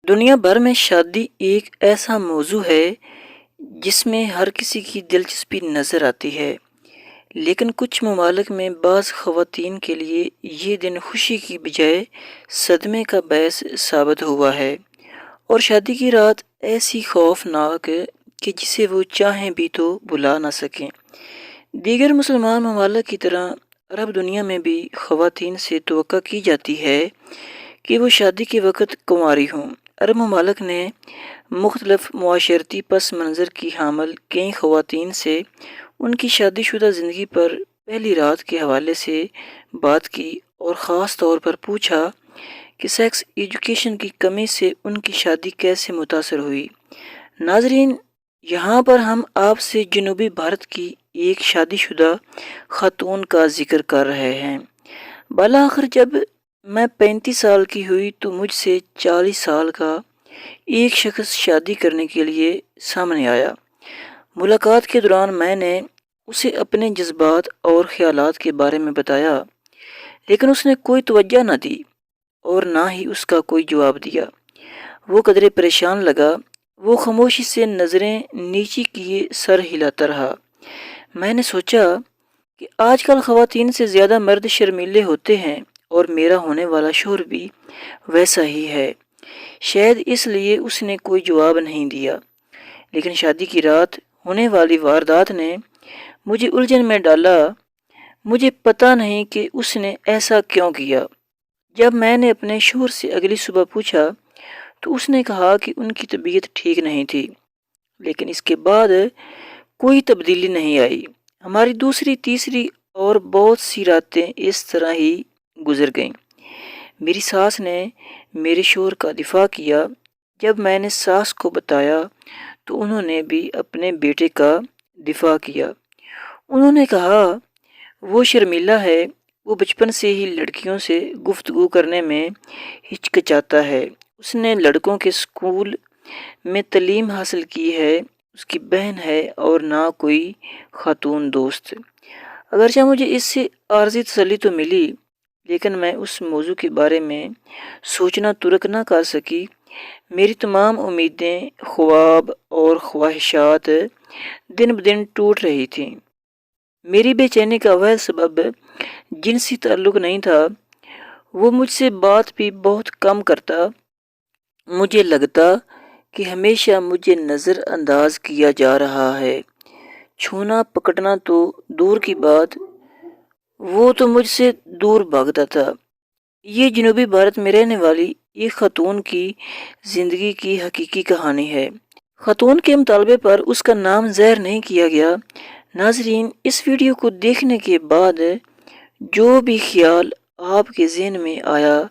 دنیا بھر میں شادی ایک ایسا موضوع ہے جس میں ہر کسی کی دلچسپی نظر آتی ہے، لیکن کچھ ممالک میں بعض خواتین کے لیے یہ دن خوشی کی بجائے صدمے کا باعث ثابت ہوا ہے، اور شادی کی رات ایسی خوفناک کہ جسے وہ چاہیں بھی تو بھلا نہ سکیں۔ دیگر مسلمان ممالک کی طرح عرب دنیا میں بھی خواتین سے توقع کی جاتی ہے کہ وہ شادی کے وقت کنواری ہوں۔ عرب ممالک نے مختلف معاشرتی پس منظر کی حامل کئی خواتین سے ان کی شادی شدہ زندگی پر پہلی رات کے حوالے سے بات کی اور خاص طور پر پوچھا کہ سیکس ایجوکیشن کی کمی سے ان کی شادی کیسے متاثر ہوئی۔ ناظرین، یہاں پر ہم آپ سے جنوبی بھارت کی ایک شادی شدہ خاتون کا ذکر کر رہے ہیں۔ بالآخر جب میں 35 سال کی ہوئی تو مجھ سے 40 سال کا ایک شخص شادی کرنے کے لیے سامنے آیا۔ ملاقات کے دوران میں نے اسے اپنے جذبات اور خیالات کے بارے میں بتایا، لیکن اس نے کوئی توجہ نہ دی اور نہ ہی اس کا کوئی جواب دیا۔ وہ قدرے پریشان لگا، وہ خاموشی سے نظریں نیچی کیے سر ہلاتا رہا۔ میں نے سوچا کہ آج کل خواتین سے زیادہ مرد شرمیلے ہوتے ہیں اور میرا ہونے والا شوہر بھی ویسا ہی ہے۔ شاید اس لیے اس نے کوئی جواب نہیں دیا، لیکن شادی کی رات ہونے والی واردات نے مجھے الجھن میں ڈالا۔ مجھے پتہ نہیں کہ اس نے ایسا کیوں کیا۔ جب میں نے اپنے شوہر سے اگلی صبح پوچھا تو اس نے کہا کہ ان کی طبیعت ٹھیک نہیں تھی، لیکن اس کے بعد کوئی تبدیلی نہیں آئی۔ ہماری دوسری، تیسری اور بہت سی راتیں اس طرح ہی گزر گئیں۔ میری ساس نے میرے شوہر کا دفاع کیا۔ جب میں نے ساس کو بتایا تو انہوں نے بھی اپنے بیٹے کا دفاع کیا۔ انہوں نے کہا وہ شرمیلا ہے، وہ بچپن سے ہی لڑکیوں سے گفتگو کرنے میں ہچکچاتا ہے، اس نے لڑکوں کے اسکول میں تعلیم حاصل کی ہے، اس کی بہن ہے اور نہ کوئی خاتون دوست۔ اگرچہ مجھے اس سے عارضی تسلی تو ملی، لیکن میں اس موضوع کے بارے میں سوچنا ترک نہ کر سکی۔ میری تمام امیدیں، خواب اور خواہشات دن بدن ٹوٹ رہی تھیں۔ میری بے چینی کا وہ سبب جنسی تعلق نہیں تھا، وہ مجھ سے بات بھی بہت کم کرتا۔ مجھے لگتا کہ ہمیشہ مجھے نظر انداز کیا جا رہا ہے۔ چھونا پکڑنا تو دور کی بات، وہ تو مجھ سے دور بھاگتا تھا۔ یہ جنوبی بھارت میں رہنے والی ایک خاتون کی زندگی کی حقیقی کہانی ہے۔ خاتون کے مطالبے پر اس کا نام ظاہر نہیں کیا گیا۔ ناظرین، اس ویڈیو کو دیکھنے کے بعد جو بھی خیال آپ کے ذہن میں آیا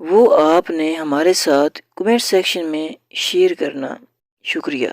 وہ آپ نے ہمارے ساتھ کمنٹ سیکشن میں شیئر کرنا۔ شکریہ۔